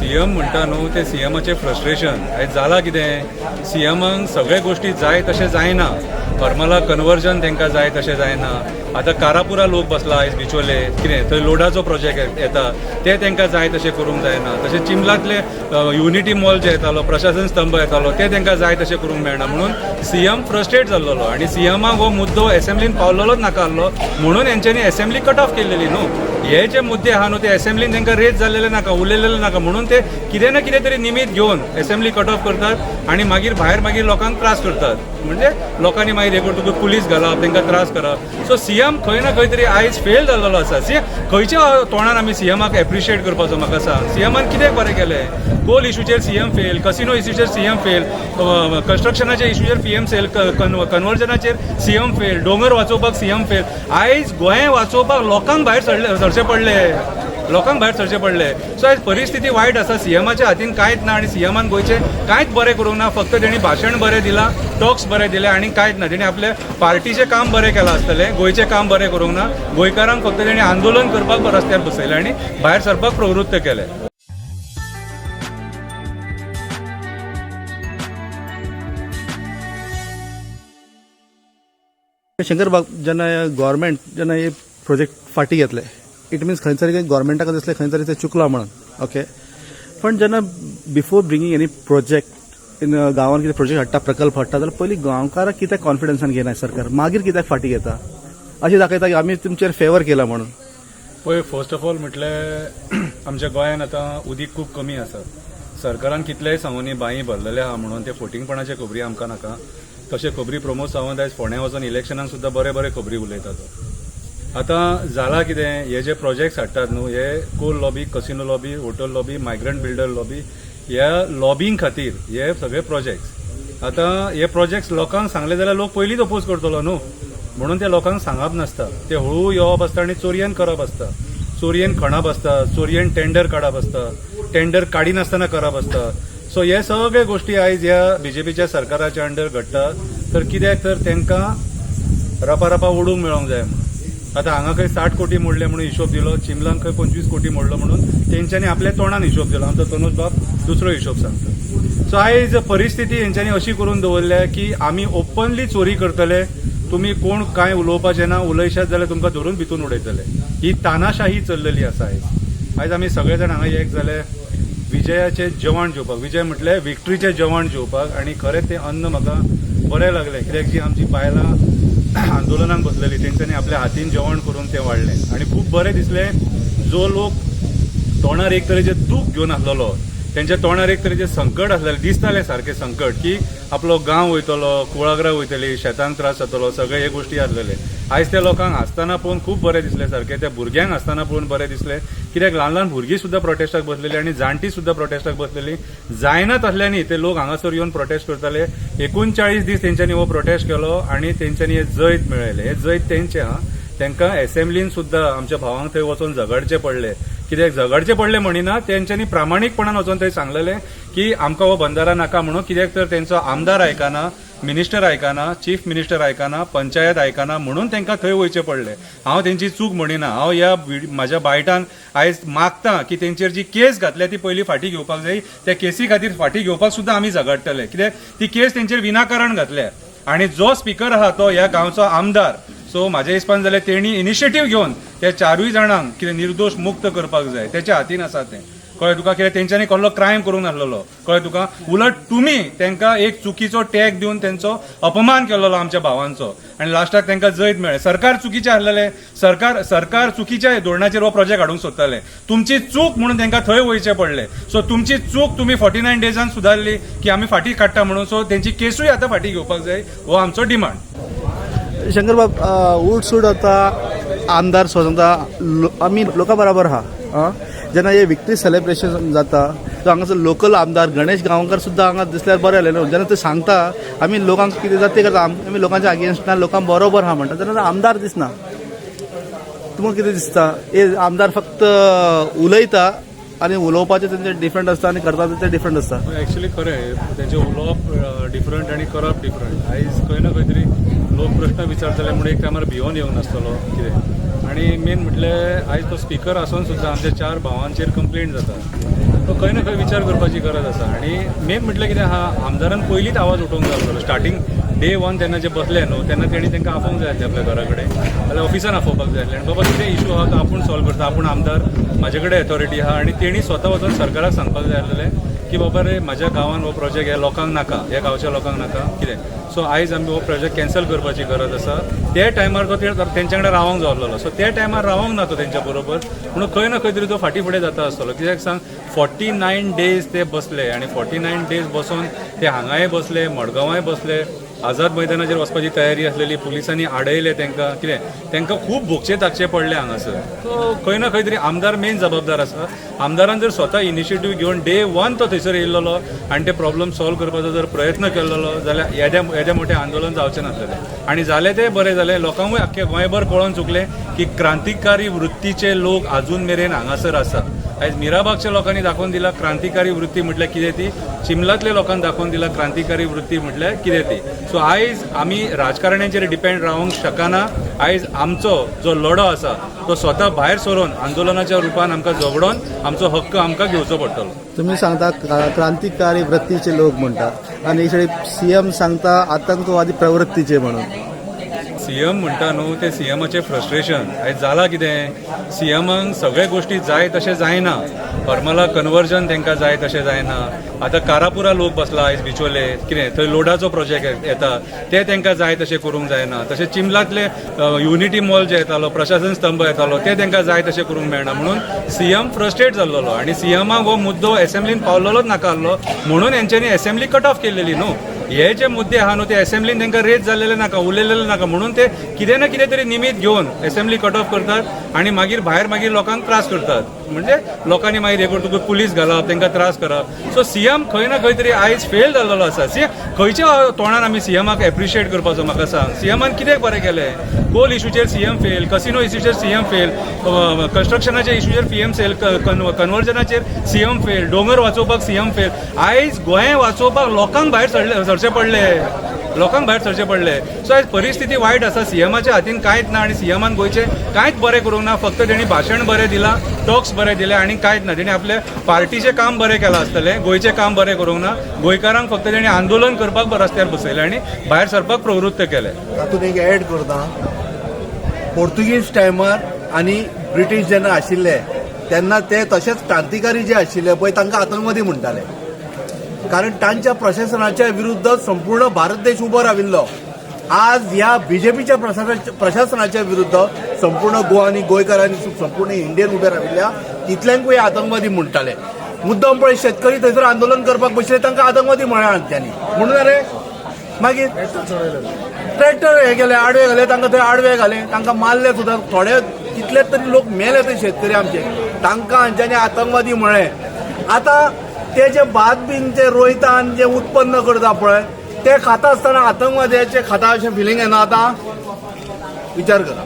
CM म्हणटा न्हू ते सीएमाचें फ्रस्ट्रेशन आयज जाला कितें सीएमांक सगळे गोष्टी जाय तशें जायना हरमला कन्वर्जन तांकां जाय तशें जायना आतां कारापुरा लोक बसला आयज बिचोले कितें थंय लोडाचो प्रोजेक्ट येता ते तांकां जाय तशें करूंक जायना तशें चिंबलातले युनिटी मॉल जे येतालो प्रशासन स्तंभ येतालो ते तांकां जाय तशें करूंक मेळना म्हणून सीएम फ्रस्ट्रेट जाल्लो आनी सीएमाक हो मुद्दो असेंब्लीन पावलोच नाका आसलो म्हणून हेंच्यांनी असेंब्ली कट ऑफ केल्लेली न्हू हे जे मुद्दे आहा न्हू ते असेंब्लीन तांकां रेज जाल्लेले नाका उलयलेले नाका म्हणून ते कितें ना कितें तरी निमित घेवन असेंब्ली कट ऑफ करतात आणि मागीर लोकांक त्रास करतात म्हणजे लोकांनी मागीर हे करतकूच पुलीस घालप तांकां त्रास करप सो सीएम खंय ना खंय तरी आयज फेल जाल्लो आसा खंयच्या तोंडान आमी सीएमाक एप्रिशिएट करपाचो म्हाका सांग सीएमान कितें बरें केलें कोल इशूचेर सीएम फेल कसिनो इशूचेर सीएम फेल कन्स्ट्रक्शनाच्या इशूचेर पीएम फेल कन्वर्जनाचेर सीएम फेल दोंगर वाचोवपाक सीएम फेल आयज गोंय वाचोवपाक लोकांक भायर सरचे पडले सो आयज परिस्थिती वायट आसा सीएमाच्या हातीन कांयच ना आनी सीएमान गोंयचें कांयच बरें करूंक ना फक्त तेणी भाशण बरें दिलां टॉक्स बरें दिले आनी कांयच ना तेणी आपल्या पार्टीचें काम बरें केलां आसतलें गोंयचें काम बरें करूंक ना गोंयकारांक फक्त तेणी आंदोलन करपाक रस्त्यार बसयलें आनी भायर सरपाक प्रवृत्त केलें शंकरबाग जेन्ना गोवोरमेंट जेन्ना हे प्रोजेक्ट फाटी घेतले इट मिन्स खंयतरी गोवोरमेंटाक दिसलें खंयतरी ते चुकलां म्हणून ओके पण जेन्ना before bringing any project in गांवांत कितें प्रोजेक्ट हाडटा प्रकल्प हाडटा जाल्यार पयलीं गांवकारांक कित्याक कॉन्फिडन्सान घेनाय सरकार मागीर कित्याक फाटी घेता अशें दाखयता की आमी तुमचेर फेवर केला म्हणून पळय फर्स्ट ऑफ ऑल म्हटल्यार आमच्या गोंयांत आतां उदीक खूब कमी आसा सरकारान कितलेय सांगूनी बांय भरलेले आहा म्हणून ते फोटिंगपणाचे खबरी आमकां नाका तशें खबरी प्रमोद सावंत आयज फोंड्या वचून इलेक्शनाक सुद्दां बरे खबरी उलयतात आतां जाला कितें हे जे प्रोजेक्ट्स हाडटात न्हू हे coal lobby casino lobby hotel lobby migrant builder lobby ह्या लॉबींग खातीर हे सगळे प्रोजेक्ट्स आतां हे प्रोजेक्ट्स लोकांक सांगले जाल्यार लोक पयलींच अपोज करतलो न्हू म्हणून ते लोकांक सांगप नासता ते हळू येवप आसता आनी चोरयेन करप आसता चोरयेन खणप आसता चोरयेन टेंडर काडप आसता टेंडर काडिनासतना करप आसता सो हे सगळे गोष्टी आयज ह्या बीजेपीच्या सरकाराच्या अंडर घडटा तर कित्याक तर तांकां रपा ओडूंक मेळोंक जाय म्हणून आतां हांगा खंय 60 कोटी मोडले म्हणून हिशोब दिलो चिमलांक खंय 25 कोटी मोडलो म्हणून तेंच्यांनी आपल्या तोंडान हिशोब दिलो आमचो तनुज बाब दुसरो हिशोब सांगता सो आयज परिस्थिती हेंच्यांनी अशी करून दवरल्या की आमी ओपनली चोरी करतले तुमी कोण कांय उलोवपाचें ना उलयशात जाल्यार तुमकां धरून भितून उडयतले ही तानाशाही चल्लेली आसा आयज आमी सगळे जाण हांगा एक जाले विजयाचे जेवण जेवपाक विजय म्हटल्यार विक्ट्रीचें जेवण जेवपाक आनी खरें तें अन्न म्हाका बरें लागलें कित्याक जी आमची बायलां आंदोलनाक बसलेली तेंच्यांनी आपल्या हातीन जेवण करून तें वाडलें आनी खूब बरें दिसलें जो लोक तोंडार एक तरेचें दूख घेवन आसलेलो तेंच्या तोंडार एक तरेचें संकट आसलेलें दिसतालें सारकें संकट की आपलो गांव वयतलो कुळागरां वयतली शेतांक त्रास जातलो सगळे हे गोश्टी आसलेले आयज त्या लोकांक हांसतना पळोवन खूब बरें दिसलें सारकें त्या भुरग्यांक हांसतना पळोवन बरें दिसलें कित्याक ल्हान भुरगीं सुद्दां प्रोटेस्टाक बसलेलीं आनी जाणटी सुद्दां प्रोटेस्टाक बसलेलीं जायना तसल्यांनी ते लोक हांगासर येवन प्रोटेस्ट करताले 39 दीस तेंच्यांनी हो प्रोटेस्ट केलो आनी तेंच्यांनी हे जैत मेळयलें हे जैत तेंचें आहा तांकां असेंब्लीन सुद्दां आमच्या भावांक थंय वचून झगडचें पडलें कित्याक झगडचें पडलें म्हणिना तेंच्यांनी प्रामाणीकपणान वचून थंय सांगलेलें की आमकां हो बंधारा नाका म्हणून कित्याक तर तेंचो आमदार आयकना मिनिस्टर आयकना चीफ मिनिस्टर आयकना पंचायत आयकना म्हणून तांकां थंय वयचें पडलें हांव तेंची चूक म्हणिना हांव ह्या म्हाज्या बायटान आयज मागतां की तेंचेर जी केस घातल्या ती पयलीं फाटीं घेवपाक जाय त्या केसी खातीर फाटीं घेवपाक सुद्दां आमी झगडटले कित्याक ती केस तेंचेर विनाकारण घातल्या आनी जो स्पीकर आहा तो ह्या गांवचो आमदार सो म्हाज्या हिसपान जाल्यार तेणी इनिशिएटीव घेवन त्या 4 जाणांक कितें निर्दोश मुक्त करपाक जाय तेच्या हातीन आसा तें कळ्ळें तुका कित्याक तेंच्यांनी कसलो क्रायम करूंक नासलेलो कळ्ळें तुका उलट तुमी तांकां एक चुकीचो टॅग दिवन तेंचो अपमान केलेलो आमच्या भावांचो आनी लास्टाक तांकां जैत मेळ्ळें सरकार चुकीचें आसलेलें सरकार चुकीच्या धोरणाचेर हो प्रोजेक्ट हाडूंक सोदताले तुमची चूक म्हणून तांकां थंय वयचें पडलें सो तुमची चूक तुमी 49 डेजान सुदारली की आमी फाटीं काडटा म्हणून सो तेंची केसूय आतां फाटीं घेवपाक जाय हो आमचो डिमांड शंकरबाब उठ आता आमदार स्वतंत्र आमी लोकां बरोबर आहा जेन्ना हे विक्ट्री सेलिब्रेशन जाता तो हांगासर लोकल आमदार गणेश गांवकर सुद्दां हांगा दिसल्यार बरें जालें न्हू जेन्ना ते सांगता आमी लोकांक कितें जाता ते करता आमी लोकांच्या अगेन्स्ट ना लोकांक बरोबर आहा म्हणटा तेन्ना आमदार दिसना तुमकां कितें दिसता हे आमदार फक्त उलयता आनी उलोवपाचें तेंचें डिफरंट आसता आनी करता तें डिफरंट आसता एक्चुअली खरें तेंचें उलोवप डिफरंट आनी करप डिफरंट आयज खंय ना खंय तरी लोक प्रश्न विचारतले म्हणून एक टायमार भिवून येवंक नासतलो कितें आणि मेन म्हटल्यार आयज तो स्पीकर आसून सुद्दां आमच्या 4 भावांचेर कंप्लेंट जाता तो खंय ना खंय विचार करपाची गरज आसा आणि मेन म्हटल्यार कितें आहा आमदारान पयलींच आवाज उठोवंक जाय आसलो स्टार्टींग डे 1 तेन्ना जे बसले न्हू तेन्ना तेणी तांकां आपोवंक जाय आसलें आपल्या घरा कडेन जाल्यार ऑफिसान आपोवपाक जाय आसलें आनी बाबा कितें इशू आहा तो आपूण सॉल्व करता आपूण आमदार म्हाजे कडेन अथॉरिटी आहा आनी तेणी स्वता वचून सरकाराक सांगपाक जाय आसलें की बाबा रे म्हाज्या गांवांत हो प्रोजेक्ट ह्या लोकांक नाका ह्या गांवच्या लोकांक नाका कितें सो आयज आमी हो प्रोजेक्ट कॅन्सल करपाची गरज आसा ते टायमार तो तेंच्या कडेन रावंक जाय आसलो सो त्या टायमार रावंक ना तो तेंच्या बरोबर म्हणून खंय ना खंय तरी तो फाटीं फुडें जाता आसतलो कित्याक सांग 49 डेज ते बसले आनी 49 डेज बसून ते हांगाय बसले मडगांवाय बसले आझाद मैदानाचेर वचपाची तयारी आसलेली पुलिसांनी आडयले तांकां कितें तांकां खूब भोगचे ताकचे पडले हांगासर सो खंय ना खंय तरी आमदार मेन जबाबदार आसा आमदारान जर स्वता इनिशिएटीव घेवन डे 1 तो थंयसर येयल्लो आनी ते प्रॉब्लम सॉल्व करपाचो जर प्रयत्न केल्लो जाल्यार येद्या मोठें आंदोलन जावचें नासलेलें आनी जालें तें बरें जालें लोकांकूय आख्खे गोंयभर कळोवन चुकलें की क्रांतिकारी वृत्तीचे लोक अजून मेरेन हांगासर आसा आयज मिराबागच्या लोकांनी दाखोवन दिला क्रांतिकारी वृत्ती म्हटल्यार कितें ती चिंबलातल्या लोकांनी दाखोवन दिला क्रांतिकारी वृत्ती म्हटल्यार कितें ती सो आयज आमी राजकारण्यांचेर डिपेंड रावंक शकना आयज आमचो जो लढो आसा तो स्वता भायर सरून आंदोलनाच्या रुपान आमकां झगडोन आमचो हक्क आमकां घेवचो पडटलो तुम्ही सांगता क्रांतिकारी वृत्तीचे लोक म्हणटात आणि सीएम सांगता आतंकवादी प्रवृत्तीचे म्हणून सीएम म्हणटा न्हू ते सीएमाचें फ्रस्ट्रेशन आयज जाला कितें सीएमांक सगळे गोश्टी जाय तशें जायना हरमला कन्वर्जन तांकां जाय तशें जायना आतां कारापुरा लोक बसला आयज बिचोले कितें थंय लोडाचो प्रोजेक्ट येता ते तांकां जाय तशें करूंक जायना तशें चिंबलातले युनिटी मॉल जे येतालो प्रशासन स्तंभ येतालो ते तांकां जाय तशें करूंक मेळना म्हणून सीएम फ्रस्ट्रेट जाल्लो आनी सीएमाक हो मुद्दो असेंब्लीन पावलोच नाका आसलो म्हणून हेंच्यांनी असेंब्ली कट ऑफ केलेली न्हू हे जे मुद्दे आहा न्हू ते असेंब्लीन तांकां रेज जाल्लेले नाका उलयलेले नाका म्हणून ते कितें ना कितें तरी निमित घेवन असेंब्ली कट ऑफ करतात आणि मागीर लोकांक त्रास करतात म्हणजे लोकांनी मागीर हे करतकूच पुलीस घालप तांकां त्रास करप सो सीएम खंय ना खंय तरी आयज फेल जाल्लो आसा खंयच्या तोंडान आमी सीएमाक एप्रिशिएट करपाचो म्हाका सांग सीएमान कितें बरें केलें कोल इशूचेर सीएम फेल कसिनो इशूचेर सीएम फेल कन्स्ट्रक्शनाच्या इशूचेर सीएम फेल कन्वर्जनाचेर सीएम फेल दोंगर वाचोवपाक सीएम फेल आयज गोंय वाचोवपाक लोकांक भायर सरचे पडले सो आयज परिस्थिती वायट आसा सीएमाच्या हातीन कांयच ना आनी सीएमान गोंयचें कांयच बरें करूंक ना फक्त तेणी भाशण बरें दिलां टॉक्स बरें दिले आनी कांयच ना तेणी आपले पार्टीचें काम बरें केलां आसतलें गोंयचें काम बरें करूंक ना गोंयकारांक फक्त तेणी आंदोलन करपाक रस्त्यार बसयलें आनी भायर सरपाक प्रवृत्त केलें तातूंत एक एड करता पोर्तुगीज टायमार आनी ब्रिटीश जेन्ना आशिल्ले तेन्ना ते तशेंच क्रांतिकारी जे आशिल्ले पळय तांकां आतंकवादी म्हणटाले कारण तांच्या प्रशासनाच्या विरुद्ध संपूर्ण भारत देश उबो राविल्लो आज ह्या बीजेपीच्या प्रशासनाच्या विरुद्ध संपूर्ण गोवा आनी गोंयकारांनी संपूर्ण इंडियन उबे राविल्ल्या तितल्यांकूय आतंकवादी म्हणटाले मुद्दम पळय शेतकरी थंयसर आंदोलन करपाक बसले तांकां आतंकवादी म्हळ्या तांच्यांनी म्हणून रे मागीर ट्रॅक्टर हे गेले आडवे घाले तांकां थंय आडवे घाले तांकां मारले सुद्दां थोडे कितलेच तरी लोक मेले ते शेतकरी आमचे तांकां हांच्यांनी आतंकवादी म्हळें आतां ते जे भात बीन जे रोयता आनी जे उत्पन्न करता पळय ते खाता आसतना आतंकवाद्याचे खाता अशें फिलींग येना आतां विचार करा